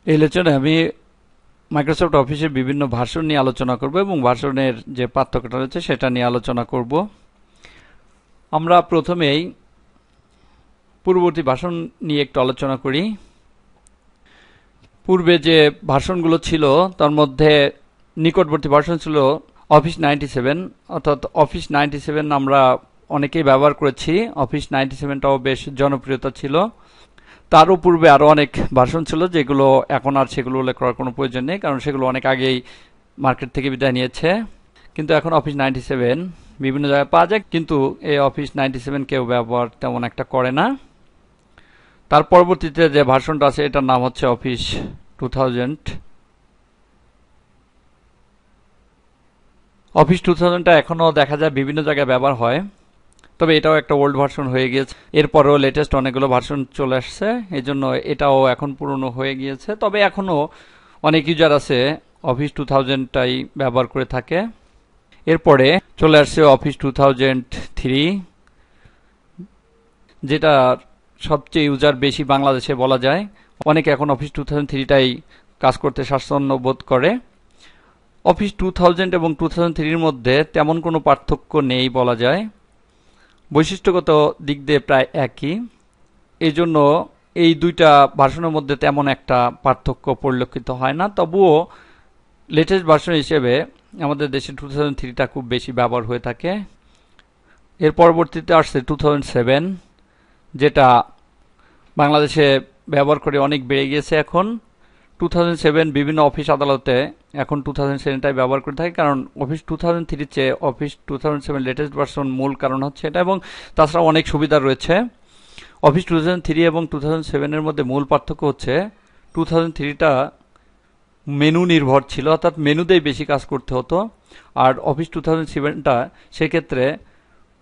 এই লেকচারে আমি মাইক্রোসফট অফিসের বিভিন্ন ভার্সন নিয়ে আলোচনা করব এবং ভার্সনের যে পার্থক্যটা রয়েছে সেটা নিয়ে আলোচনা করব। আমরা প্রথমেই পূর্ববর্তী ভার্সন নিয়ে একটু আলোচনা করি। পূর্বে যে ভার্সনগুলো ছিল তার মধ্যে নিকটবর্তী ভার্সন ছিল অফিস 97, অর্থাৎ অফিস 97 আমরা অনেকেই ব্যবহার করেছি। অফিস 97টাও বেশ জনপ্রিয়তা ছিল। তারও পূর্বে আরও অনেক ভার্সন ছিল যেগুলো এখন আর সেগুলো উল্লেখ করার কোনো প্রয়োজন নেই, কারণ সেগুলো অনেক আগেই মার্কেট থেকে বিদায় নিয়েছে। কিন্তু এখন অফিস 97 বিভিন্ন জায়গায় পাওয়া যায়, কিন্তু এই অফিস 97 কেউ ব্যবহার তেমন একটা করে না। তার পরবর্তীতে যে ভার্সনটা আছে এটার নাম হচ্ছে অফিস 2000। অফিস 2000টা এখনও দেখা যায় বিভিন্ন জায়গায় ব্যবহার হয়, তবে এটাও একটা ওল্ড ভার্সন হয়ে গিয়েছে। এরপরও লেটেস্ট অনেকগুলো ভার্সন চলে আসছে, এই জন্য এটাও এখন পুরনো হয়ে গিয়েছে। তবে এখনও অনেক ইউজার আছে অফিস 2000টাই ব্যবহার করে থাকে। এরপরে চলে আসছে অফিস 2003, যেটা সবচেয়ে ইউজার বেশি বাংলাদেশে বলা যায়। অনেকে এখন অফিস 2003টাই কাজ করতে স্বাচ্ছন্দ্য বোধ করে। অফিস 2000 এবং 2003-র মধ্যে তেমন কোনো পার্থক্য নেই বলা যায়, বৈশিষ্ট্যগত দিক দিয়ে প্রায় একই। এই জন্য এই দুইটা ভার্সনের মধ্যে তেমন একটা পার্থক্য পরিলক্ষিত হয় না। তবুও লেটেস্ট ভার্সন হিসেবে আমাদের দেশে 2003টা খুব বেশি ব্যবহার হয়ে থাকে। এর পরবর্তীতে আসছে 2007, যেটা বাংলাদেশে ব্যবহার করে অনেক বেড়ে গিয়েছে এখন। 2007 বিভিন্ন অফিস আদালতে এখন 2007টাই ব্যবহার করে থাকে, কারণ অফিস 2003-র চেয়ে অফিস 2007 লেটেস্ট ভার্সন মূল কারণ হচ্ছে এটা, এবং তাছাড়া অনেক সুবিধা রয়েছে। অফিস 2003 এবং 2007-এর মধ্যে মূল পার্থক্য হচ্ছে 2003টা মেনু নির্ভর ছিল, অর্থাৎ মেনুতেই বেশি কাজ করতে হতো। আর অফিস 2007টা সেক্ষেত্রে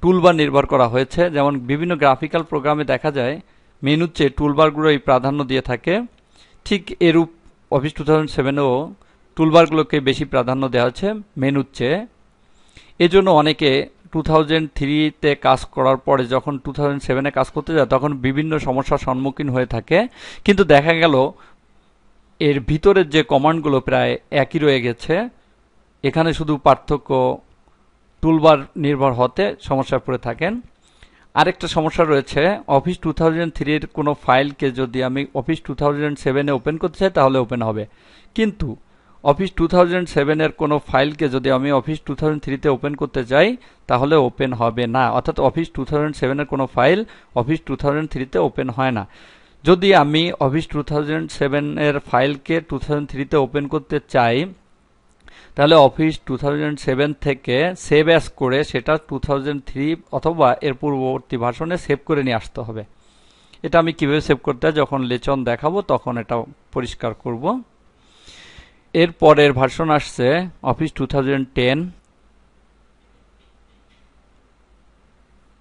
টুলবার নির্ভর করা হয়েছে। যেমন বিভিন্ন গ্রাফিক্যাল প্রোগ্রামে দেখা যায় মেনুর চেয়ে টুলবারগুলোই প্রাধান্য দিয়ে থাকে, ঠিক এরূপ অফিস 2007-এও টুলবারগুলোকে বেশি প্রাধান্য দেওয়া হচ্ছে মেনুর চেয়ে। এজন্য অনেকে 2003-তে কাজ করার পরে যখন 2007-এ কাজ করতে যায় তখন বিভিন্ন সমস্যার সম্মুখীন হয়ে থাকে, কিন্তু দেখা গেল এর ভিতরের যে কমান্ডগুলো প্রায় একই রয়ে গেছে। এখানে শুধু পার্থক্য টুলবার নির্ভর হতে সমস্যায় পড়ে থাকেন। আরেকটা সমস্যা রয়েছে, অফিস 2003-এর কোনো ফাইলকে যদি আমি অফিস 2007-এ ওপেন করতে চাই তাহলে ওপেন হবে, কিন্তু অফিস 2007-এর কোনো ফাইলকে যদি আমি অফিস 2003-তে ওপেন করতে চাই তাহলে ওপেন হবে না। অর্থাৎ অফিস 2007-এর কোনো ফাইল অফিস 2003-তে ওপেন হয় না। যদি আমি অফিস 2007-এর ফাইলকে 2003-তে ওপেন করতে চাই তাহলে অফিস 2007 থেকে সেভ অ্যাজ করে সেটা 2003 অথবা এর পূর্ববর্তী ভার্সনে সেভ করে নিয়ে আসতে হবে। এটা আমি কিভাবে সেভ করতে হয় যখন লেচন দেখাবো তখন এটা পরিষ্কার করব। এর পরের ভার্সন আসছে অফিস 2010।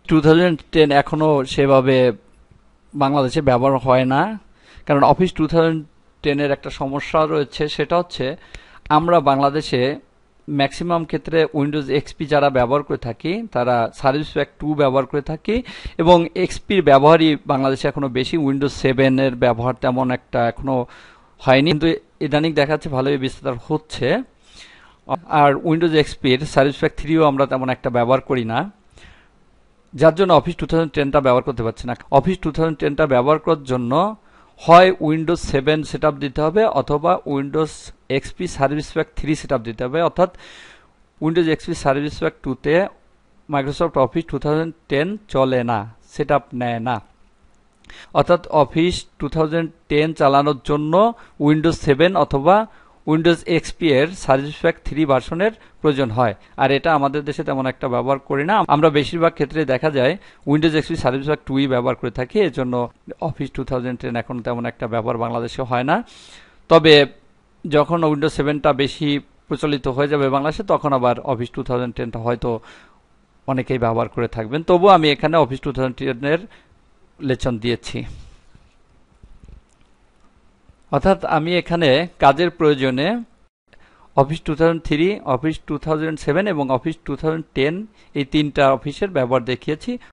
2010 এখনো সেভাবে বাংলাদেশে ব্যবহার হয় না, কারণ অফিস 2010-এর একটা সমস্যা রয়েছে, সেটা হচ্ছে আমরা বাংলাদেশে ম্যাক্সিমাম ক্ষেত্রে উইন্ডোজ এক্সপি যারা ব্যবহার করে থাকি তারা সার্ভিস প্যাক 2 ব্যবহার করে থাকি, এবং এক্সপির ব্যবহারই বাংলাদেশে এখনো বেশি। উইন্ডোজ 7-এর ব্যবহার তেমন একটা এখনো হয়নি, কিন্তু ইদানিং দেখা যাচ্ছে ভালোই বিস্তার হচ্ছে। আর উইন্ডোজ এক্সপির সার্ভিস প্যাক 3ও আমরা তেমন একটা ব্যবহার করি না, যার জন্য অফিস 2010টা ব্যবহার করতে পারছি না। অফিস 2010টা ব্যবহার করার জন্য হয় উইন্ডোজ 7 সেট দিতে হবে অথবা Windows XP service pack 3 set দিতে হবে। অর্থাৎ উইন্ডোজ এক্সপি সার্ভিস প্যাক 2-তে মাইক্রোসফট অফিস 2010 চলে না, সেট নেয় না। অর্থাৎ অফিস 2010 চালানোর জন্য উইন্ডোজ 7 অথবা উইন্ডোজ এক্সপি এর সার্ভিস প্যাক 3 ভার্সনের প্রয়োজন হয়। আর এটা আমাদের দেশে তেমন একটা ব্যবহার করি না, আমরা বেশিরভাগ ক্ষেত্রে দেখা যায় উইন্ডোজ এক্সপি সার্ভিস প্যাক 2ই ব্যবহার করে থাকি। এজন্য অফিস 2010 এখন তেমন একটা ব্যবহার বাংলাদেশে হয় না। তবে যখন উইন্ডোজ 7টা বেশি প্রচলিত হয়ে যাবে বাংলাদেশে তখন আবার অফিস 2010টা হয়তো অনেকেই ব্যবহার করে থাকবেন। তবু আমি এখানে অফিস 2010-এর লেসন দিয়েছি। অর্থাৎ আমি এখানে কাজের প্রয়োজনে অফিস 2003, অফিস 2007 এবং অফিস 2010 এই তিনটা অফিসের ব্যবহার দেখিয়েছি।